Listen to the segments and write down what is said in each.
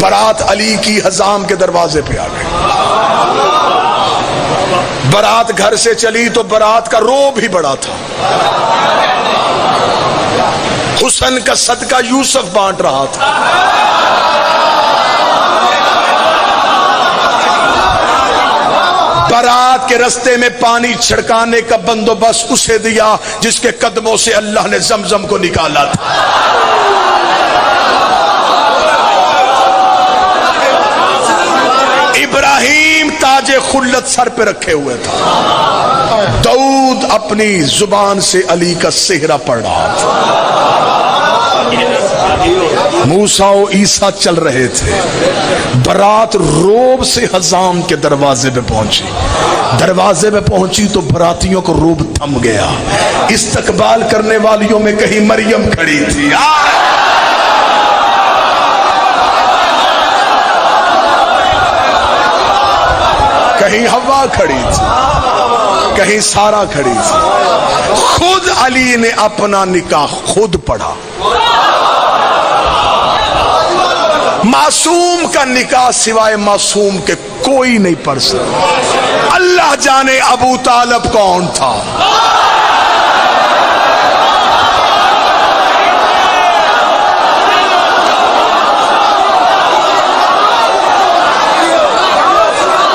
برات علی کی حزام کے دروازے پہ آ گئی. برات گھر سے چلی تو برات کا روب ہی بڑا تھا. حسن کا صدقہ یوسف بانٹ رہا تھا. برات کے رستے میں پانی چھڑکانے کا بندوبست اسے دیا جس کے قدموں سے اللہ نے زمزم کو نکالا تھا. ابراہیم تاج خلت سر پہ رکھے ہوئے تھا. داؤد اپنی زبان سے علی کا صحرا پڑھ رہا تھا. موسیٰ و عیسیٰ چل رہے تھے. برات روب سے حزام کے دروازے پہ پہنچی. دروازے پہ پہنچی تو براتیوں کو روب تھم گیا. استقبال کرنے والیوں میں کہیں مریم کھڑی تھی, کہیں حوا کھڑی تھی, کہیں سارا کھڑی تھی. خود علی نے اپنا نکاح خود پڑھا. معصوم کا نکاح سوائے معصوم کے کوئی نہیں پڑھ سکتا. اللہ جانے ابو طالب کون تھا.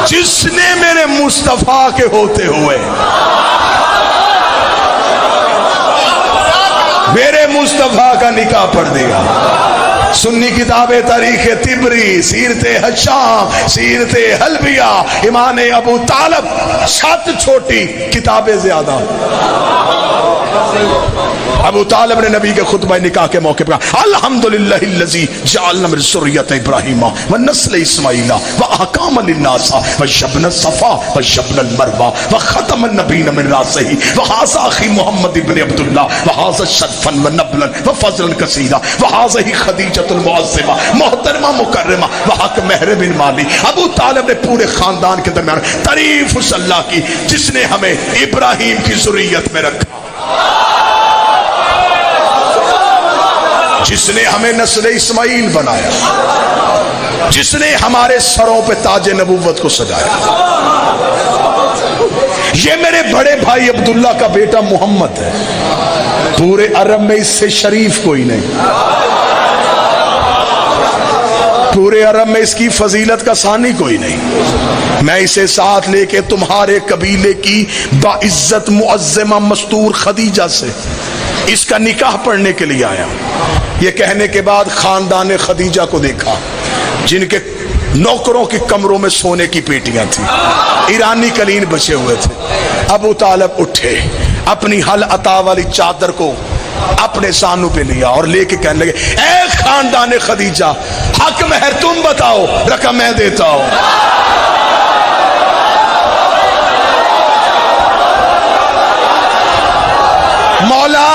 جس نے میرے مصطفیٰ کے ہوتے ہوئے میرے مصطفیٰ کا نکاح پڑھ دیا. سنی کتاب تاریخ طبری, سیرت ہشام, سیرت حلبیہ, امام ابو طالب, 7 چھوٹی کتابیں زیادہ. ابو طالب نے نبی کے خطبہ نکاح کے موقع پر الحمدللہ الذی جعلنا من ذریۃ ابراہیم ونسل اسماعیل واحکام للناس وجبنا الصفا وجبنا المروہ وختم النبیین من راسہ وہذا اخی محمد ابن عبداللہ وہذا شرفا ونبلا وفضلا کثیرا وہذا خدیجۃ المعظمہ محترمہ مکرمہ وحق مہر بن مالی. ابو طالب نے پورے خاندان کے درمیان تعریف اس اللہ کی جس نے ہمیں ابراہیم کی ذریت میں رکھا, جس نے ہمیں نسل اسماعیل بنایا, جس نے ہمارے سروں پہ تاج نبوت کو سجایا. یہ میرے بڑے بھائی عبداللہ کا بیٹا محمد ہے. پورے عرب میں اس سے شریف کوئی نہیں. پورے عرب میں اس کی فضیلت کا ثانی کوئی نہیں. میں اسے ساتھ لے کے تمہارے قبیلے کی باعزت معظمہ مستور خدیجہ سے اس کا نکاح پڑھنے کے لیے آیا. یہ کہنے کے بعد خاندان خدیجہ کو دیکھا جن کے نوکروں کی کمروں میں سونے کی پیٹیاں تھیں, ایرانی قلین بچے ہوئے تھے. ابو طالب اٹھے, اپنی حل عطا والی چادر کو اپنے سانوں پہ لیا اور لے کے کہنے لگے اے خاندان خدیجہ, حق مہر تم بتاؤ, رقم میں دیتا ہوں. مولا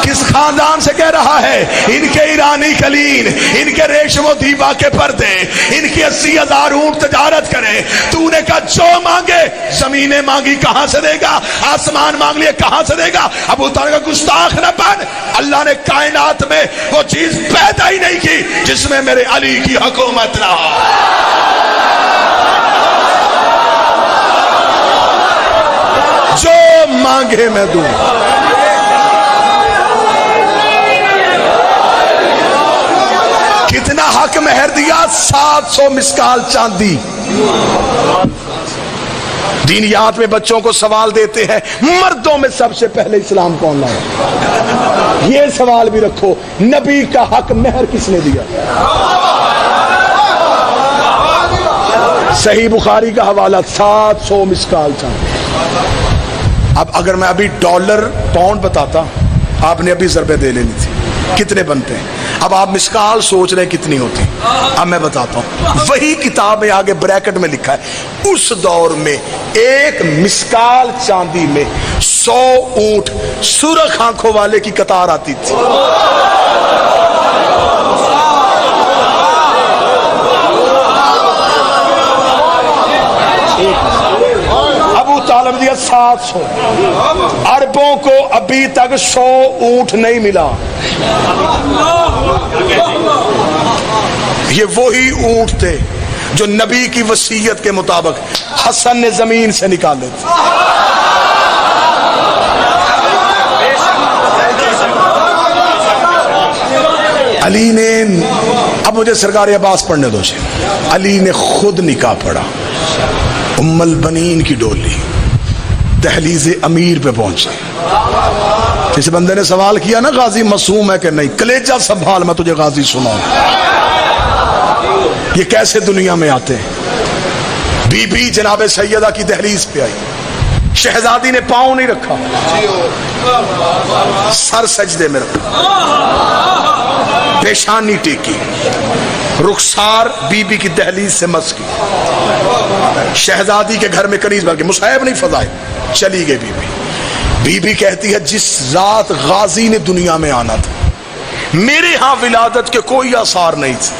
کس خاندان سے کہہ رہا ہے؟ ان کے ایرانی قلین, ان کے ریشم و دیبا کے پردے, ان کی 80,000 اونٹ تجارت کرے. تو نے کہا جو مانگے, زمینیں مانگی کہاں سے دے گا, آسمان مانگ لیے کہاں سے دے گا. ابو طالب کا گستاخ نہ بن. اللہ نے کائنات میں وہ چیز پیدا ہی نہیں کی جس میں میرے علی کی حکومت نہ ہو. جو مانگے میں دوں. کتنا حق مہر دیا؟ 700 مسکال چاندی. دینیات میں بچوں کو سوال دیتے ہیں مردوں میں سب سے پہلے اسلام کون لایا؟ یہ سوال بھی رکھو, نبی کا حق مہر کس نے دیا؟ صحیح بخاری کا حوالہ 700 مسکال چاندی. اب اگر میں ابھی ڈالر پاؤنڈ بتاتا, آپ نے ابھی ضربیں دے لینی تھی. کتنے بنتے ہیں؟ اب آپ مسکال سوچ رہے ہیں کتنی ہوتی. اب میں بتاتا ہوں. وہی کتاب میں آگے بریکٹ میں لکھا ہے اس دور میں ایک مسکال چاندی میں 100 اونٹ سرخ آنکھوں والے کی قطار آتی تھی. ابو طالب دیا 700. عربوں کو ابھی تک 100 اونٹ نہیں ملا. یہ وہی اونٹ تھے جو نبی کی وصیت کے مطابق حسن نے زمین سے نکالے تھے. علی نے، اب مجھے سرکار عباس پڑھنے دو جی. علی نے خود نکاح پڑھا. ام البنین کی ڈولی دہلیز امیر پہ پہنچی. کسی بندے نے سوال کیا نا غازی معصوم ہے کہ نہیں، کلیجہ سنبھال میں تجھے غازی سناؤں. یہ کیسے دنیا میں آتے ہیں. بی بی جناب سیدہ کی دہلیز پہ آئی. شہزادی نے پاؤں نہیں رکھا، سر سجدے میں رکھا، پیشانی ٹیکی، رخسار بی بی کی دہلیز سے مس کی. شہزادی کے گھر میں کنیز بن کے مصحف نہیں فضائے. چلی گئی بی بی. بی بی کہتی ہے جس رات غازی نے دنیا میں آنا تھا میرے ہاں ولادت کے کوئی آثار نہیں تھے.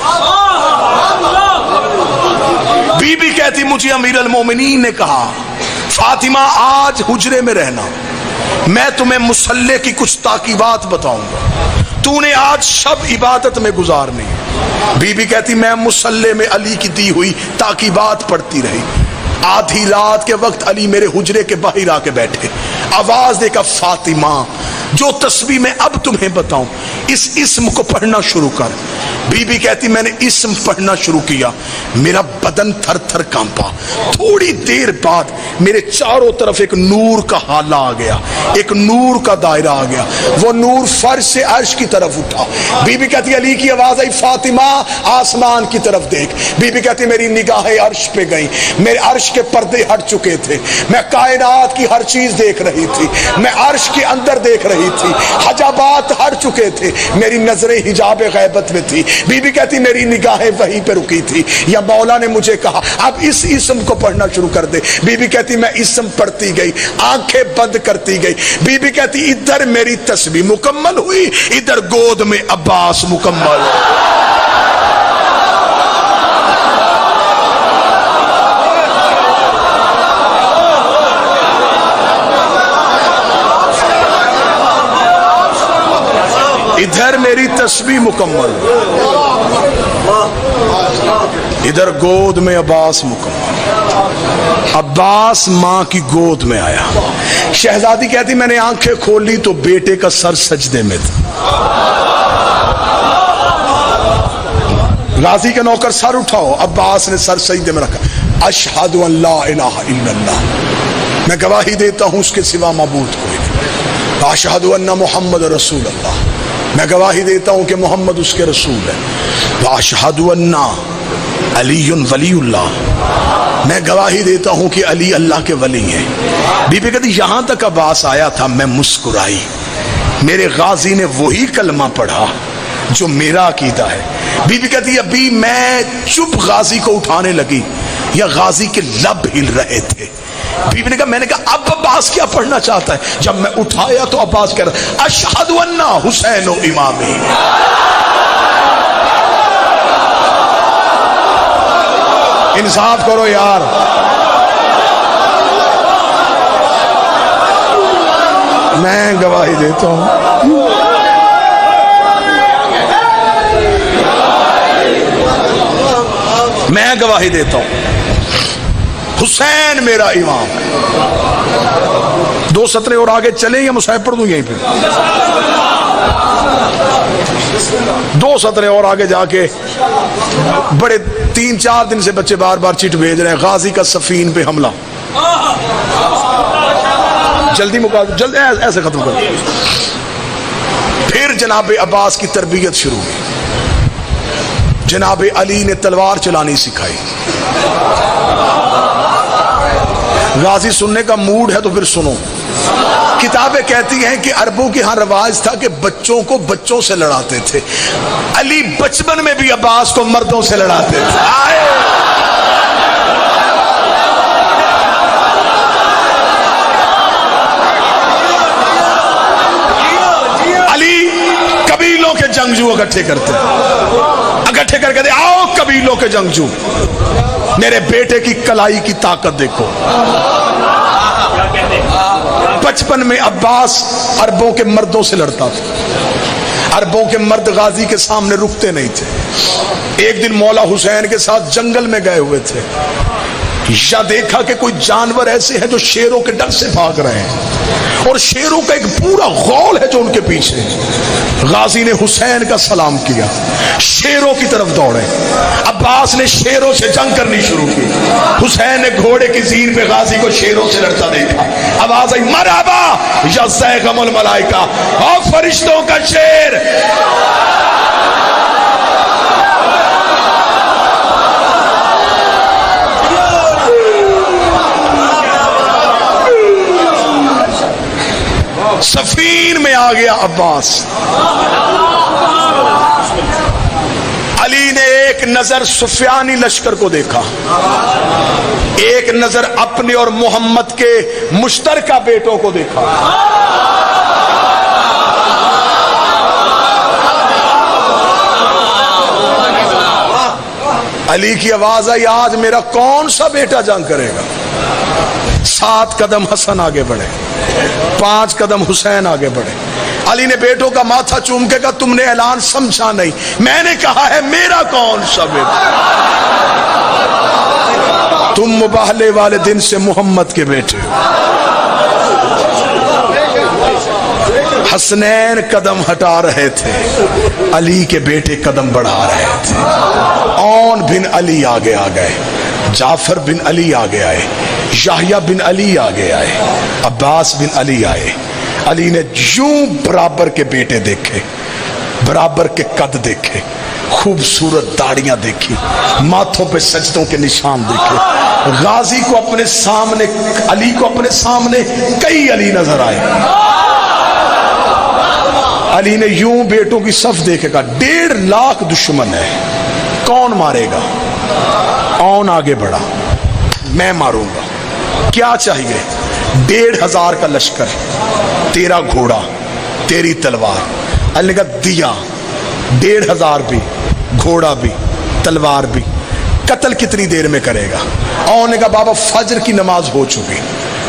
بی بی کہتی مجھے امیر المومنین نے کہا فاطمہ آج حجرے میں رہنا، میں تمہیں مصلی کی کچھ تاکیبات بتاؤں گا، تو نے آج شب عبادت میں گزارنی. بی بی کہتی میں مصلی میں علی کی دی ہوئی تاکیبات پڑھتی رہی. آدھی رات کے وقت علی میرے حجرے کے باہر آ کے بیٹھے. آواز دے کر فاطمہ جو تسبیح میں اب تمہیں بتاؤں اس اسم کو پڑھنا شروع کر. بی بی کہتی میں نے اسم پڑھنا شروع کیا، میرا بدن تھر تھر کانپا. تھوڑی دیر بعد میرے چاروں طرف ایک نور کا حالہ آ گیا، ایک نور کا دائرہ آ گیا. وہ نور فرش سے عرش کی طرف اٹھا. بی بی کہتی علی کی آواز آئی فاطمہ آسمان کی طرف دیکھ. بی بی کہتی میری نگاہیں عرش پہ گئیں، میرے عرش کے پردے ہٹ چکے تھے، میں کائنات کی ہر چیز دیکھ رہی تھی، میں عرش کے اندر دیکھ رہی تھی، حجابات ہٹ چکے تھے، میری نظریں حجاب غیبت میں تھی. بی بی کہتی میری نگاہیں وہیں پہ رکی تھی. یا مولا نے مجھے کہا اب اس اسم کو پڑھنا شروع کر دے. بی بی کہتی میں اسم پڑھتی گئی، آنکھیں بند کرتی گئی. بی بی کہتی ادھر میری تسبیح مکمل ہوئی، ادھر گود میں عباس مکمل. ادھر میری تسبیح مکمل، ادھر گود میں عباس مکمل. عباس ماں کی گود میں آیا. شہزادی کہتی میں نے آنکھیں کھولی تو بیٹے کا سر سجدے میں تھا. غازی کے نوکر سر اٹھاؤ. عباس نے سر سجدے میں رکھا. اشہد ان لا الہ الا اللہ، میں گواہی دیتا ہوں اس کے سوا معبود کوئی نہیں. اشہد ان محمد رسول اللہ، میں گواہی دیتا ہوں کہ محمد اس کے رسول ہے. واشہد ان علی ولی اللہ، میں گواہی دیتا ہوں کہ علی اللہ کے ولی ہیں. بی بی کہتی یہاں تک عباس آیا تھا میں مسکرائی. میرے غازی نے وہی کلمہ پڑھا جو میرا عقیدہ ہے. بی بی کہتی ابھی میں چپ غازی کو اٹھانے لگی یا غازی کے لب ہل رہے تھے. بی بی نے کہا میں نے کہا اب عباس کیا پڑھنا چاہتا ہے. جب میں اٹھایا تو عباس کہہ رہا اشہد ان حسین و امامی. انصاف کرو یار. میں گواہی دیتا ہوں میں گواہی دیتا ہوں حسین میرا امام ہے. 2 سطریں اور آگے چلیں یا مصحف پڑھ دوں یہیں پہ؟ 2 سطریں اور آگے جا کے بڑے 3-4 دن سے بچے بار بار چٹ بھیج رہے ہیں غازی کا سفین پہ حملہ. جلدی مقابلہ جلد ایسے ختم کر. پھر جناب عباس کی تربیت شروع ہوئی. جناب علی نے تلوار چلانی سکھائی. غازی سننے کا موڈ ہے تو پھر سنو. کتابیں کہتی ہیں کہ عربوں کے ہاں رواج تھا کہ بچوں کو بچوں سے لڑاتے تھے. علی بچپن میں بھی عباس کو مردوں سے لڑاتے تھے. علی قبیلوں کے جنگجو اکٹھے کرتے اکٹھے کر کے آؤ قبیلوں کے جنگجو میرے بیٹے کی کلائی کی طاقت دیکھو. بچپن میں عباس عربوں کے مردوں سے لڑتا تھا. عربوں کے مرد غازی کے سامنے رکتے نہیں تھے۔ ایک دن مولا حسین کے ساتھ جنگل میں گئے ہوئے تھے، یا دیکھا کہ کوئی جانور ایسے ہیں جو شیروں کے ڈر سے بھاگ رہے ہیں، اور شیروں کا ایک پورا غول ہے جو ان کے پیچھے۔ غازی نے حسین کا سلام کیا، شیروں کی طرف دوڑے۔ عباس نے شیروں سے جنگ کرنی شروع کی۔ حسین نے گھوڑے کی زین پہ غازی کو شیروں سے لڑتا دیکھا، آواز آئی مرحبا یا زیغم الملائکہ، او فرشتوں کا شیر۔ سفین میں آ گیا عباس۔ علی نے ایک نظر سفیانی لشکر کو دیکھا، ایک نظر اپنے اور محمد کے مشترکہ بیٹوں کو دیکھا۔ علی کی آواز آئی آج میرا کون سا بیٹا جنگ کرے گا؟ 7 قدم حسن آگے بڑھے، 5 قدم حسین آگے بڑھے۔ علی نے بیٹوں کا ماتھا چوم کے کہا تم نے اعلان سمجھا نہیں، میں نے کہا ہے میرا کون سا بیٹا؟ تم مباہلے والے دن سے محمد کے بیٹے ہو۔ حسنین قدم ہٹا رہے تھے، علی کے بیٹے قدم بڑھا رہے تھے۔ اون بن علی آگے آ گئے، جعفر بن علی آگے آئے، یحییٰ بن علی آگے آئے، عباس بن علی آئے۔ علی نے یوں برابر کے بیٹے دیکھے، برابر کے قد دیکھے، خوبصورت داڑیاں دیکھی، ماتھوں پہ سجدوں کے نشان دیکھے۔ غازی کو اپنے سامنے، علی کو اپنے سامنے کئی علی نظر آئے۔ علی نے یوں بیٹوں کی صف دیکھے کہا 1.5 لاکھ دشمن ہے، کون مارے گا؟ اون آگے بڑھا، میں ماروں گا، کیا چاہیے؟ 1,500 کا لشکر، تیرا گھوڑا، تیری تلوار۔ علی نے کہا دیا، 1,500 بھی، گھوڑا بھی، تلوار بھی۔ قتل کتنی دیر میں کرے گا؟ اون نے کہا بابا فجر کی نماز ہو چکی،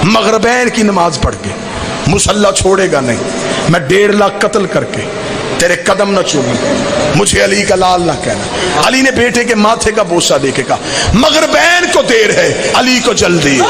مغربین کی نماز پڑھ کے مسلح چھوڑے گا نہیں، میں 1.5 لاکھ قتل کر کے تیرے قدم نہ چوموں، مجھے علی کا لال نہ کہنا۔ علی نے بیٹے کے ماتھے کا بوسہ دے کے کہا مغربین کو دیر ہے، علی کو جلدی ہے۔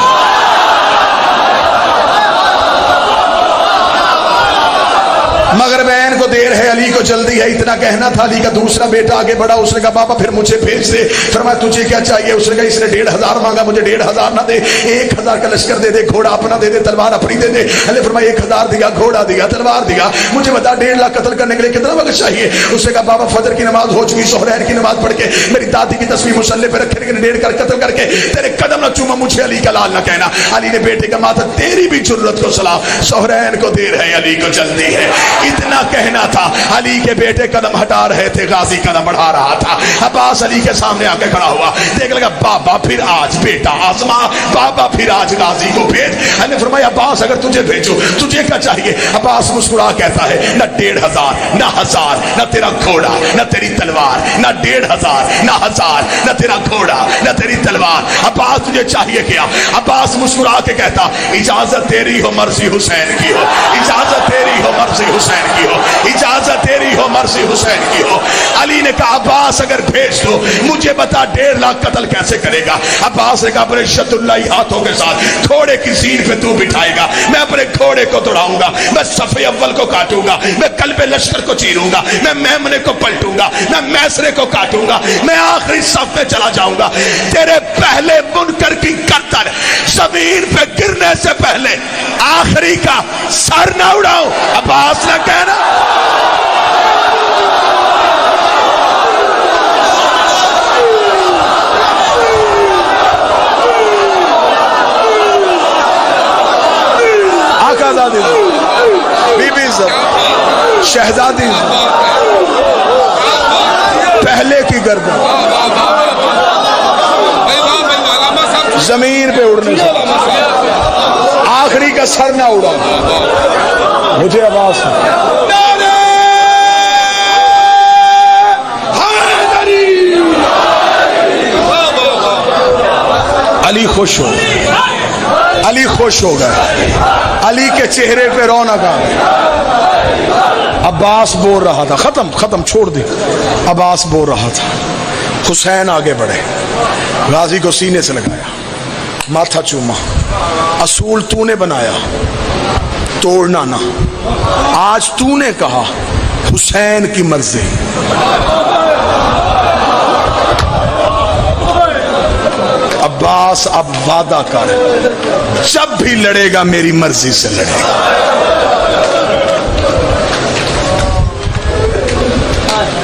مغربین کو دیر ہے، علی کو جلدی ہے، اتنا کہنا تھا۔ علی کا دوسرا بیٹا آگے بڑھا، اس نے کہا بابا پھر مجھے بھیج دے۔ فرمایا تجھے کیا چاہیے؟ اس نے کہا اس نے 1,500 مانگا، مجھے 1,500 نہ دے، 1,000 کا لشکر دے دے، گھوڑا اپنا دے دے، تلوار اپنی دے دے۔ علی فرمایا 1,000 دیا، گھوڑا دیا، تلوار دیا، مجھے بتا 1.5 لاکھ قتل کرنے کے لیے کتنا وقت چاہیے؟ اس نے کہا بابا فجر کی نماز ہو چکی، سحرین کی نماز پڑھ کے میری دادی کی تصویر مسلح پہ رکھے، لیکن 1.5 کر قتل کر کے تیرے قدم نہ چوما، مجھے علی کا لال نہ کہنا۔ علی نے بیٹے کا ماتھا، تیری بھی جرت کو سلام، سحرین کو دیر ہے، علی کو جلدی ہے، اتنا کہنا تھا۔ علی کے بیٹے قدم ہٹا رہے تھے، غازی قدم بڑھا رہا تھا۔ عباس علی کے سامنے آ کے کھڑا ہوا، دیکھ لگا بابا پھر آج بیٹا آزما، بابا پھر آج غازی کو بھیج۔ علی نے فرمایا عباس اگر تجھے بھیجو تجھے کیا چاہیے؟ عباس مسکرا کہتا ہے نہ 1,500 نہ 1,000 نہ تیرا گھوڑا نہ تیری تلوار، نہ 1,500 نہ 1,000 نہ تیرا گھوڑا نہ تیری تلوار، عباس تجھے چاہیے کیا؟ عباس مسکرا کے کہتا اجازت تیری ہو مرضی حسین کی ہو، اجازت تیری ہو مرضی حسین کی ہو، اجازت تیری ہو مرضی حسین کی ہو۔ علی نے کہا عباس اگر بھیج دو مجھے بتا 1.5 لاکھ قتل کیسے کرے گا؟ عباس نے کہا اپنے شد اللہ ہاتھوں کے ساتھ گھوڑے کی زین پہ تو بٹھائے گا، میں اپنے گھوڑے کو دوڑاؤں گا، میں صف اول کو کاٹوں گا، میں قلب لشکر کو چیروں گا، میں میمنے کو پلٹوں گا، میں میسرے کو کاٹوں گا، میں آخری صف میں چلا جاؤں گا۔ تیرے پہلے منکر کی کرتر زمین پہ گرنے سے پہلے آخری کا سر نہ اڑاؤں۔ عباس نے کہنا بی بی شہزادی پہلے کی گردن زمین پہ اڑنے سے آخری کا سر نہ اڑا، مجھے آواز علی خوش ہو، علی خوش ہو گیا، علی کے چہرے پہ رونق آ گئی۔ عباس بول رہا تھا، ختم چھوڑ دے، عباس بول رہا تھا، حسین آگے بڑھے، غازی کو سینے سے لگایا، ماتھا چوما، اصول تو نے بنایا، توڑنا نہ، آج تو نے کہا حسین کی مرضی، عباس اب وعدہ کر، جب بھی لڑے گا میری مرضی سے لڑے گا۔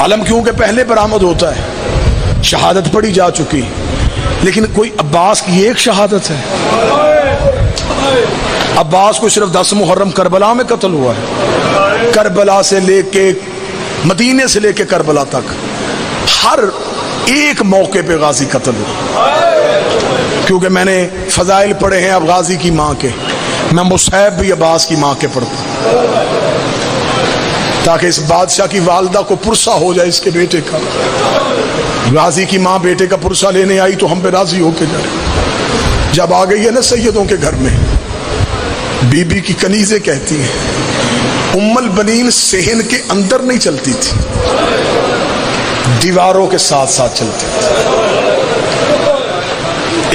علم کیونکہ پہلے برآمد ہوتا ہے، شہادت پڑھی جا چکی، لیکن کوئی عباس کی ایک شہادت ہے؟ عباس کو صرف 10 محرم کربلا میں قتل ہوا ہے، کربلا سے لے کے مدینے سے لے کے کربلا تک ہر ایک موقع پہ غازی قتل ہوا۔ کیونکہ میں نے فضائل پڑھے ہیں اب غازی کی ماں کے، میں مصحف بھی عباس کی ماں کے پڑھتا ہوں تاکہ اس بادشاہ کی والدہ کو پرسہ ہو جائے اس کے بیٹے کا۔ غازی کی ماں بیٹے کا پرسہ لینے آئی تو ہم پہ راضی ہو کے جائے، جب آ گئی ہے نا سیدوں کے گھر میں، بی بی کی کنیزیں کہتی ہیں ام البنین صحن کے اندر نہیں چلتی تھی، دیواروں کے ساتھ ساتھ چلتی تھی۔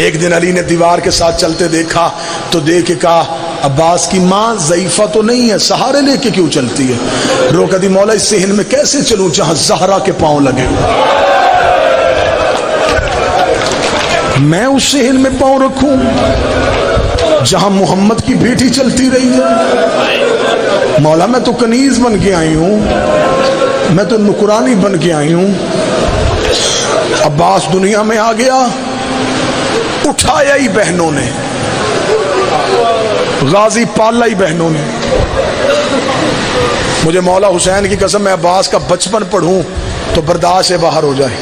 ایک دن علی نے دیوار کے ساتھ چلتے دیکھا تو دیکھ کے کہا عباس کی ماں ضعیفہ تو نہیں ہے، سہارے لے کے کیوں چلتی ہے؟ روکا دی مولا اس صحن میں کیسے چلوں جہاں زہرا کے پاؤں لگے ہوئے، میں اس صحن میں پاؤں رکھوں جہاں محمد کی بیٹی چلتی رہی ہے؟ مولا میں تو کنیز بن کے آئی ہوں، میں تو نکرانی بن کے آئی ہوں۔ عباس دنیا میں آ گیا، اٹھایا ہی بہنوں نے، غازی پالا ہی بہنوں نے۔ مجھے مولا حسین کی قسم میں عباس کا بچپن پڑھوں تو برداشت سے باہر ہو جائے،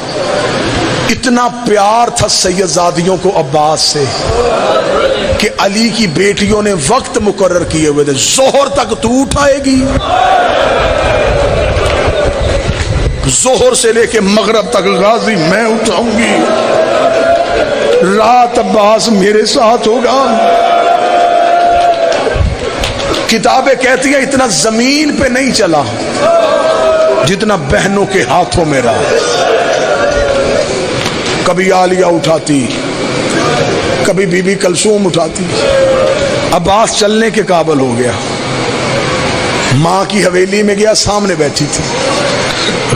اتنا پیار تھا سیدزادیوں کو عباس سے کہ علی کی بیٹیوں نے وقت مقرر کیے ہوئے تھے، ظہر تک تو اٹھائے گی، ظہر سے لے کے مغرب تک غازی میں اٹھاؤں گی، رات عباس میرے ساتھ ہوگا۔ کتابیں کہتی ہیں اتنا زمین پہ نہیں چلا جتنا بہنوں کے ہاتھوں میں رہا، کبھی عالیہ اٹھاتی، کبھی بی بی کلثوم اٹھاتی، عباس چلنے کے قابل ہو گیا، ماں کی حویلی میں گیا، سامنے بیٹھی تھی،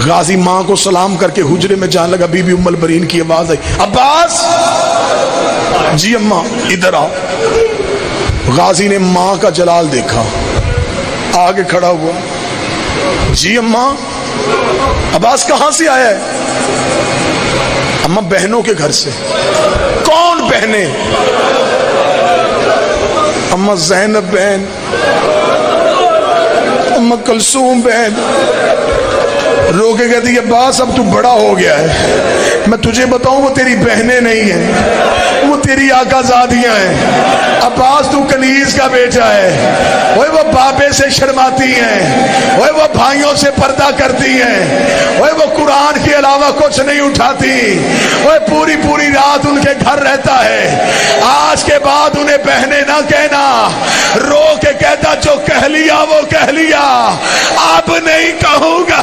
غازی ماں کو سلام کر کے حجرے میں جان لگا، بی بی ام البرین کی آواز آئی عباس، جی اماں ادھر آؤ۔ غازی نے ماں کا جلال دیکھا، آگے کھڑا ہوا، جی اماں عباس کہاں سے آیا ہے؟ اماں بہنوں کے گھر سے۔ کون بہنیں؟ اماں زینب بہن، اماں کلثوم بہن۔ رو کے کہتی ہے عباس اب تو بڑا ہو گیا ہے، میں تجھے بتاؤں وہ تیری بہنیں نہیں ہیں، وہ تیری آقا زادیاں ہیں۔ عباس تو کنیز کا بیٹا ہے، وہ بابے سے شرماتی ہیں، وہ بھائیوں سے پردہ کرتی ہیں، وہ قرآن کے علاوہ کچھ نہیں اٹھاتی، وہ پوری پوری رات ان کے گھر رہتا ہے۔ آج کے بعد انہیں بہنیں نہ کہنا، رو کے کہتا جو کہہ لیا وہ کہہ لیا، اب نہیں کہوں گا،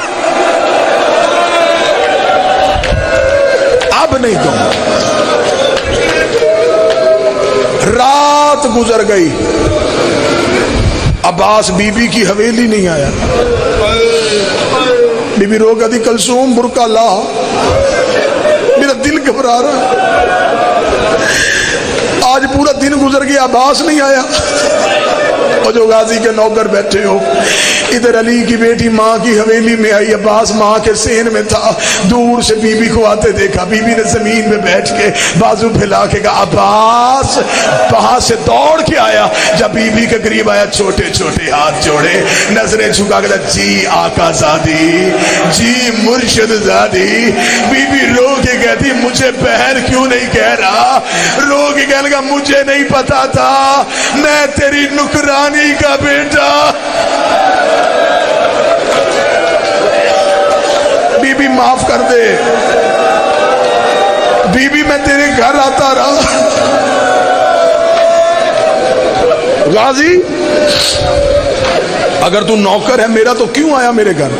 اب نہیں کہوں۔ رات گزر گئی، عباس بی بی کی حویلی نہیں آیا، بی بی رو گئی کلثوم برقع لا، میرا دل گھبرا رہا، آج پورا دن گزر گیا عباس نہیں آیا۔ اور جو غازی کے نوکر بیٹھے ہو، ادھر علی کی بیٹی ماں کی حویلی میں آئی، عباس ماں کے صحن میں تھا، دور سے بی بی کو آتے دیکھا، بی بی نے زمین میں بیٹھ کے بازو پھیلا کے کہا عباس، وہاں سے دوڑ کے آیا، جب بی بی کے قریب آیا چھوٹے چھوٹے ہاتھ جوڑے، نظریں جھکا کے کہا جی آقا زادی، جی مرشد زادی۔ بی بی رو کے کہتی مجھے بہن کیوں نہیں کہہ رہا؟ رو کے کہنے لگا مجھے نہیں پتا تھا، میں تیری نکرانی کا بیٹا۔ بی بی معاف کر دے، بی بی میں تیرے گھر آتا رہا۔ غازی اگر تو نوکر ہے میرا تو کیوں آیا میرے گھر؟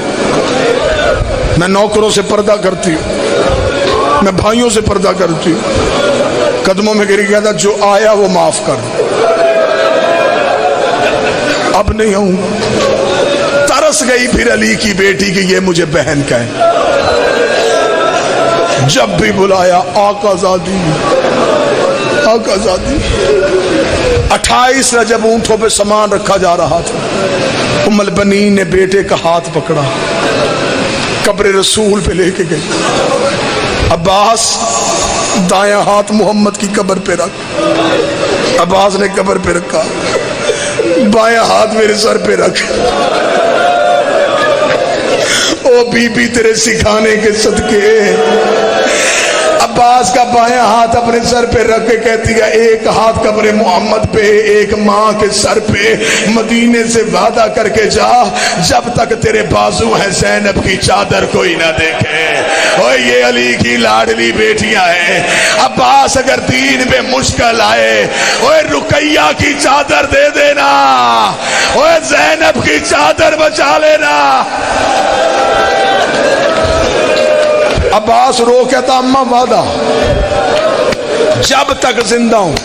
میں نوکروں سے پردہ کرتی ہوں، میں بھائیوں سے پردہ کرتی ہوں، قدموں میں گر گیا تھا، جو آیا وہ معاف کر، اب نہیں آؤں گا۔ ترس گئی پھر علی کی بیٹی کہ یہ مجھے بہن کہے، جب بھی بلایا آقا زادی آقا زادی۔ 28 رجب اونٹوں پہ سامان رکھا جا رہا تھا، ام البنین نے بیٹے کا ہاتھ پکڑا، قبر رسول پہ لے کے گئی۔ عباس دایاں ہاتھ محمد کی قبر پہ رکھ، عباس نے قبر پہ رکھا، بایاں ہاتھ میرے سر پہ رکھ، او بی بی تیرے سکھانے کے صدقے۔ عباس کا بایاں ہاتھ اپنے سر پہ رکھ کے کہتی ہے ایک ہاتھ قبر محمد پہ، ایک ماں کے سر پہ، مدینے سے وعدہ کر کے جا جب تک تیرے بازو ہیں زینب کی چادر کوئی نہ دیکھے۔ اوہ یہ علی کی لاڈلی بیٹیاں ہیں۔ عباس اگر دین میں مشکل آئے اوہ رقیہ کی چادر دے دینا، اوہ زینب کی چادر بچا لینا۔ عباس رو کہتا اماں وعدہ، جب تک زندہ ہوں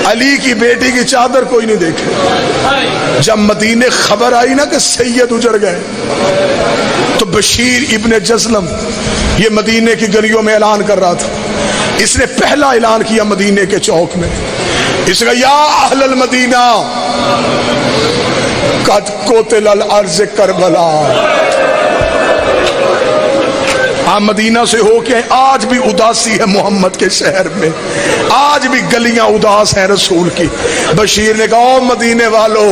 علی کی بیٹی کی چادر کوئی نہیں دیکھے۔ جب مدینے خبر آئی نا کہ سید اجڑ گئے تو بشیر ابن جزلم یہ مدینے کی گلیوں میں اعلان کر رہا تھا، اس نے پہلا اعلان کیا مدینے کے چوک میں، اس نے کہا یا اہل المدینہ قد قتل الارض کربلا۔ مدینہ سے ہو کے آج بھی اداسی ہے محمد کے شہر میں، آج بھی گلیاں اداس ہیں رسول کی۔ بشیر نے کہا او مدینے والو،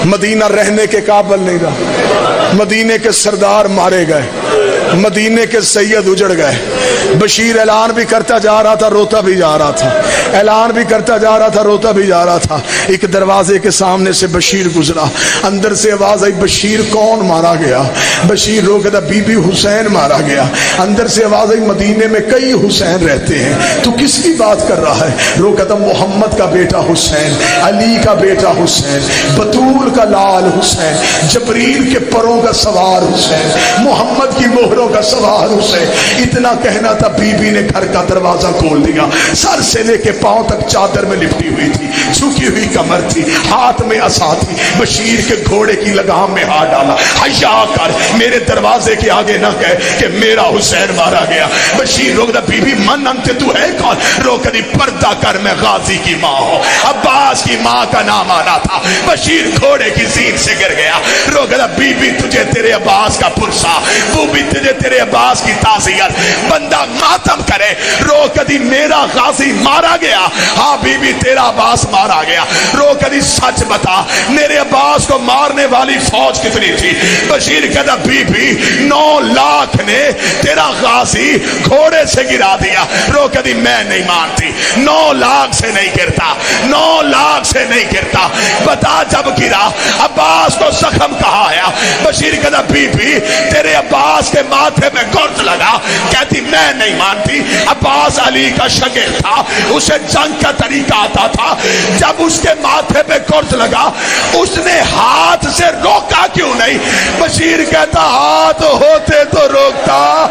مدینہ رہنے کے قابل نہیں رہا، مدینے کے سردار مارے گئے، مدینے کے سید اجڑ گئے۔ بشیر اعلان بھی کرتا جا رہا تھا، روتا بھی جا رہا تھا، اعلان بھی کرتا جا رہا تھا، روتا بھی جا رہا تھا۔ ایک دروازے کے سامنے سے بشیر گزرا، اندر سے آواز آئی بشیر کون مارا گیا؟ بشیر رو کہتا بی بی حسین مارا گیا۔ اندر سے آواز آئی مدینے میں کئی حسین رہتے ہیں، تو کس کی بات کر رہا ہے؟ رو کہتا محمد کا بیٹا حسین، علی کا بیٹا حسین، بطول کا لال حسین، جبریل کے پروں کا سوار حسین، محمد کی مہروں کا سوار حسین۔ اتنا کہنا تھا، بی بی نے گھر کا دروازہ کھول دیا، سر سے لے کے پاؤں تک چادر میں لپٹی ہوئی تھی، جھکی ہوئی کمر تھی، ہاتھ میں عصا تھی۔ بشیر کے گھوڑے کی لگام میں ہاتھ ڈالا، حیا کر میرے دروازے کے آگے نہ کہے کہ میرا حسین مارا گیا۔ بشیر رو کہتا بی بی من انت، تو ہے کون؟ رو کہتی پردہ کر میں غازی کی ماں ہوں۔ عباس کی ماں کا نام آنا تھا۔ بشیر گھوڑے کی زین سے گر گیا، رو کہتا بی بی تجھے تیرے عباس کا پرسا، وہ بھی تجھے تیرے عباس کی تعزیت، بندہ ماتم کرے۔ رو کہتی میرا غازی مارا گیا، ہاں بی بی تیرا عباس مارا گیا۔ رو کہتی سچ بتا میرے عباس کو مارنے والی فوج کتنی تھی؟ بشیر کہتا بی بی 9 لاکھ نے تیرا غازی گھوڑے سے گرا دیا۔ رو کہتی میں نہیں مانتی، 9 لاکھ سے نہیں گرتا، 9 لاکھ سے نہیں گرتا، بتا جب گرا عباس کو زخم کہاں آیا؟ بشیر کہتا بی بی تیرے عباس کے ماتھے میں گرد لگا۔ کہتی میں نہیں مانتی، عباس علی کا شاگرد تھا، اسے جنگ کا طریقہ آتا تھا، جب اس کے ماتھے پہ گرد لگا اس نے ہاتھ سے روکا کیوں نہیں؟ بشیر کہتا ہاتھ ہوتے تو روکتا،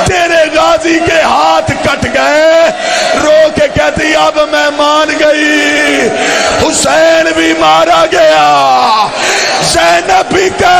تیرے غازی کے ہاتھ کٹ گئے۔ رو کے کہتی اب میں مان گئی، حسین بھی مارا گیا، زینب بھی کہ